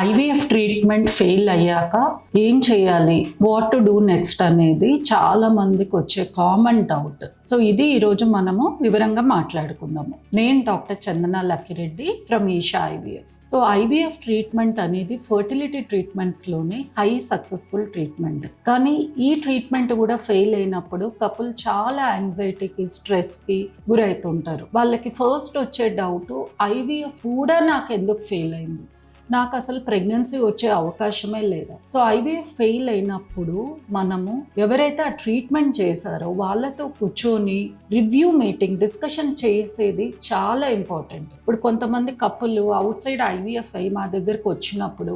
IVF treatment fail అయ్యాక ఏం చేయాలి, వాట్ టు డూ నెక్స్ట్ అనేది చాలా మందికి వచ్చే కామన్ డౌట్. సో ఇది ఈరోజు మనము వివరంగా మాట్లాడుకుందాము. నేను doctor Chandana Lakkireddy from Isha IVF. So IVF treatment అనేది ఫర్టిలిటీ ట్రీట్మెంట్స్లోనే హై సక్సెస్ఫుల్ ట్రీట్మెంట్. కానీ ఈ ట్రీట్మెంట్ కూడా ఫెయిల్ అయినప్పుడు కపుల్ చాలా యాంగ్జైటీకి, స్ట్రెస్కి గురవుతుంటారు. వాళ్ళకి ఫస్ట్ వచ్చే డౌట్, ఐవీఎఫ్ కూడా నాకు ఎందుకు ఫెయిల్ అయింది, నాకు అసలు ప్రెగ్నెన్సీ వచ్చే అవకాశమే లేదా. సో ఐవీఎఫ్ ఫెయిల్ అయినప్పుడు మనము ఎవరైతే ఆ ట్రీట్మెంట్ చేశారో వాళ్ళతో కూర్చొని రివ్యూ మీటింగ్, డిస్కషన్ చేసేది చాలా ఇంపార్టెంట్. ఇప్పుడు కొంతమంది కపుల్ అవుట్ సైడ్ ఐవీఎఫ్ అయ్యి మా దగ్గరకు వచ్చినప్పుడు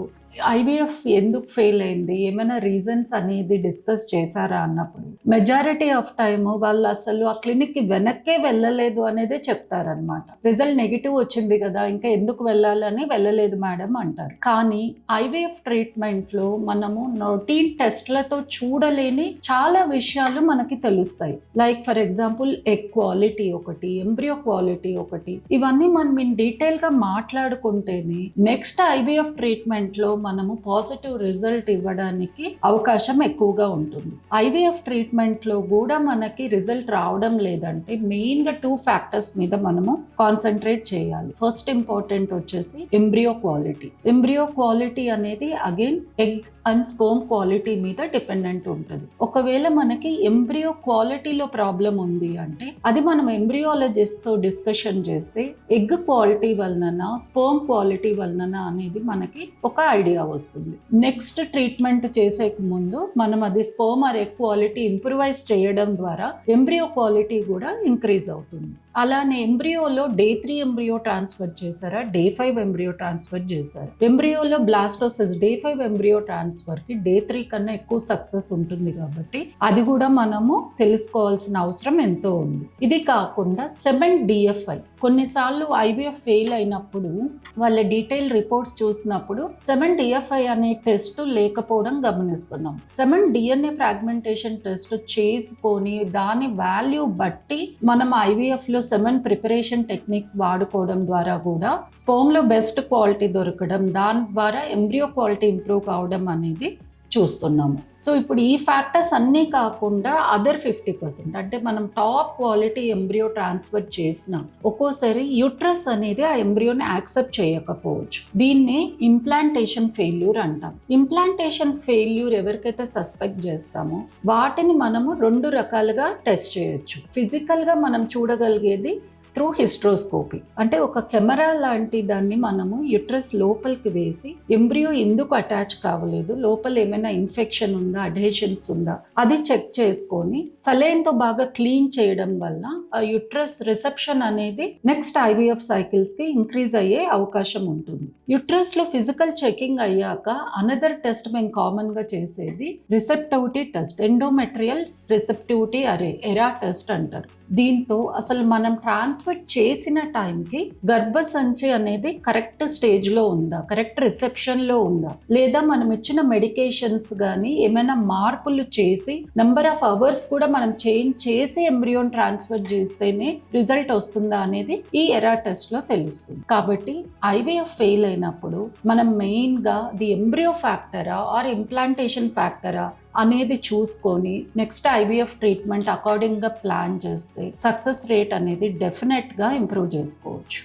ఐవీఎఫ్ ఎందుకు ఫెయిల్ అయింది, ఏమైనా రీజన్స్ అనేది డిస్కస్ చేశారా అన్నప్పుడు మెజారిటీ ఆఫ్ టైమ్ వాళ్ళు అసలు ఆ క్లినిక్కి వెనక్కే వెళ్ళలేదు అనేదే చెప్తారనమాట. రిజల్ట్ నెగిటివ్ వచ్చింది కదా, ఇంకా ఎందుకు వెళ్ళాలని వెళ్ళలేదు మేడం అంటారు. కానీ ఐవీఎఫ్ ట్రీట్మెంట్లో మనము రొటీన్ టెస్ట్లతో చూడలేని చాలా విషయాలు మనకి తెలుస్తాయి. Like for example egg quality ఒకటి, ఎంబ్రియో క్వాలిటీ ఒకటి, ఇవన్నీ మనం ఇన్ డీటెయిల్గా మాట్లాడుకుంటేనే నెక్స్ట్ ఐవీఎఫ్ ట్రీట్మెంట్లో మనము పాజిటివ్ రిజల్ట్ ఇవ్వడానికి అవకాశం ఎక్కువగా ఉంటుంది. ఐవీఎఫ్ ట్రీట్మెంట్లో కూడా మనకి రిజల్ట్ రావడం లేదంటే మెయిన్గా 2 ఫ్యాక్టర్స్ మీద మనము కాన్సన్ట్రేట్ చేయాలి. ఫస్ట్ ఇంపార్టెంట్ వచ్చేసి ఎంబ్రియో క్వాలిటీ. ఎంబ్రియో క్వాలిటీ అనేది again egg and sperm quality మీద డిపెండెంట్ ఉంటుంది. ఒకవేళ మనకి ఎంబ్రియో క్వాలిటీలో ప్రాబ్లం ఉంది అంటే అది మనం ఎంబ్రియాలజిస్ట్తో డిస్కషన్ చేస్తే ఎగ్ క్వాలిటీ వలన, స్పర్మ్ క్వాలిటీ వలన అనేది మనకి ఒక ఐడియా వస్తుంది. నెక్స్ట్ ట్రీట్మెంట్ చేసే ముందు మనం అది sperm or egg quality improvise చేయడం ద్వారా ఎంబ్రియో క్వాలిటీ కూడా ఇంక్రీజ్ అవుతుంది. అలానే ఎంబ్రియోలో డే 3 ఎంబ్రియో ట్రాన్స్ఫర్ చేశారా, డే 5 ఎంబ్రియో ట్రాన్స్ఫర్ చేశారా. ఎంబ్రియోలో బ్లాస్టోసిస్ డే 5 ఎంబ్రియో ట్రాన్స్ఫర్కి డే 3 కన్నా ఎక్కువ సక్సెస్ ఉంటుంది కాబట్టి అది కూడా మనము తెలుసుకోవాల్సిన అవసరం ఎంతో ఉంది. ఇది కాకుండా 7 DFI, కొన్నిసార్లు ఐవీఎఫ్ ఫెయిల్ అయినప్పుడు వాళ్ళ డీటెయిల్ రిపోర్ట్స్ చూసినప్పుడు 7 DFI అనే టెస్ట్ లేకపోవడం గమనిస్తున్నాం. 7 DNA ఫ్రాగ్మెంటేషన్ టెస్ట్ చేసుకొని దాని వాల్యూ బట్టి మనం ఐవీఎఫ్లో 7 ప్రిపరేషన్ టెక్నిక్స్ వాడుకోవడం ద్వారా కూడా స్పర్మ్లో బెస్ట్ క్వాలిటీ దొరకడం, దాని ద్వారా ఎంబ్రియో క్వాలిటీ ఇంప్రూవ్ కావడం అనేది చూస్తున్నాము. సో ఇప్పుడు ఈ ఫ్యాక్టర్స్ అన్నీ కాకుండా అదర్ 50%, అంటే మనం టాప్ క్వాలిటీ ఎంబ్రియో ట్రాన్స్ఫర్ చేసిన ఒక్కోసారి యూట్రస్ అనేది ఆ ఎంబ్రియోని యాక్సెప్ట్ చేయకపోవచ్చు. దీన్ని ఇంప్లాంటేషన్ ఫెయిల్యూర్ అంటాం. ఇంప్లాంటేషన్ ఫెయిల్యూర్ ఎవరికైతే సస్పెక్ట్ చేస్తామో వాటిని మనము 2 రకాలుగా టెస్ట్ చేయొచ్చు. ఫిజికల్గా మనం చూడగలిగేది త్రూ హిస్ట్రోస్కోపీ, అంటే ఒక కెమెరా లాంటి దాన్ని మనము యుట్రస్ లోపలికి వేసి ఎంబ్రియో ఎందుకు అటాచ్ కావలేదు, లోపల ఏమైనా ఇన్ఫెక్షన్ ఉందా, అడ్హెషన్స్ ఉందా అది చెక్ చేసుకొని సలైన్తో బాగా క్లీన్ చేయడం వల్ల ఆ యుట్రస్ రిసెప్షన్ అనేది నెక్స్ట్ ఐవీఎఫ్ సైకిల్స్కి ఇంక్రీజ్ అయ్యే అవకాశం ఉంటుంది. యుట్రస్లో ఫిజికల్ చెకింగ్ అయ్యాక అనదర్ టెస్ట్ మేము కామన్గా చేసేది రిసెప్టివిటీ టెస్ట్, ఎండోమెట్రియల్ రిసెప్టివిటీ అరే, ఎరా టెస్ట్ అంటారు. దీంతో అసలు మనం ట్రాన్స్ఫర్ చేసిన టైంకి గర్భసంచి అనేది కరెక్ట్ స్టేజ్లో ఉందా, కరెక్ట్ రిసెప్షన్లో ఉందా, లేదా మనం ఇచ్చిన మెడికేషన్స్ కానీ ఏమైనా మార్పులు చేసి నెంబర్ ఆఫ్ అవర్స్ కూడా మనం చేంజ్ చేసి ఎంబ్రియోన్ ట్రాన్స్ఫర్ చేస్తేనే రిజల్ట్ వస్తుందా అనేది ఈ ఎరా టెస్ట్లో తెలుస్తుంది. కాబట్టి ఐవీఎఫ్ ఫెయిల్ అయినప్పుడు మనం మెయిన్గా ది ఎంబ్రియో ఫ్యాక్టరా ఆర్ ఇంప్లాంటేషన్ ఫ్యాక్టరా అనేది చూసుకొని నెక్స్ట్ ఐవీఎఫ్ ట్రీట్మెంట్ అకార్డింగ్గా ప్లాన్ చేస్తే సక్సెస్ రేట్ అనేది డెఫినెట్గా ఇంప్రూవ్ చేసుకోవచ్చు.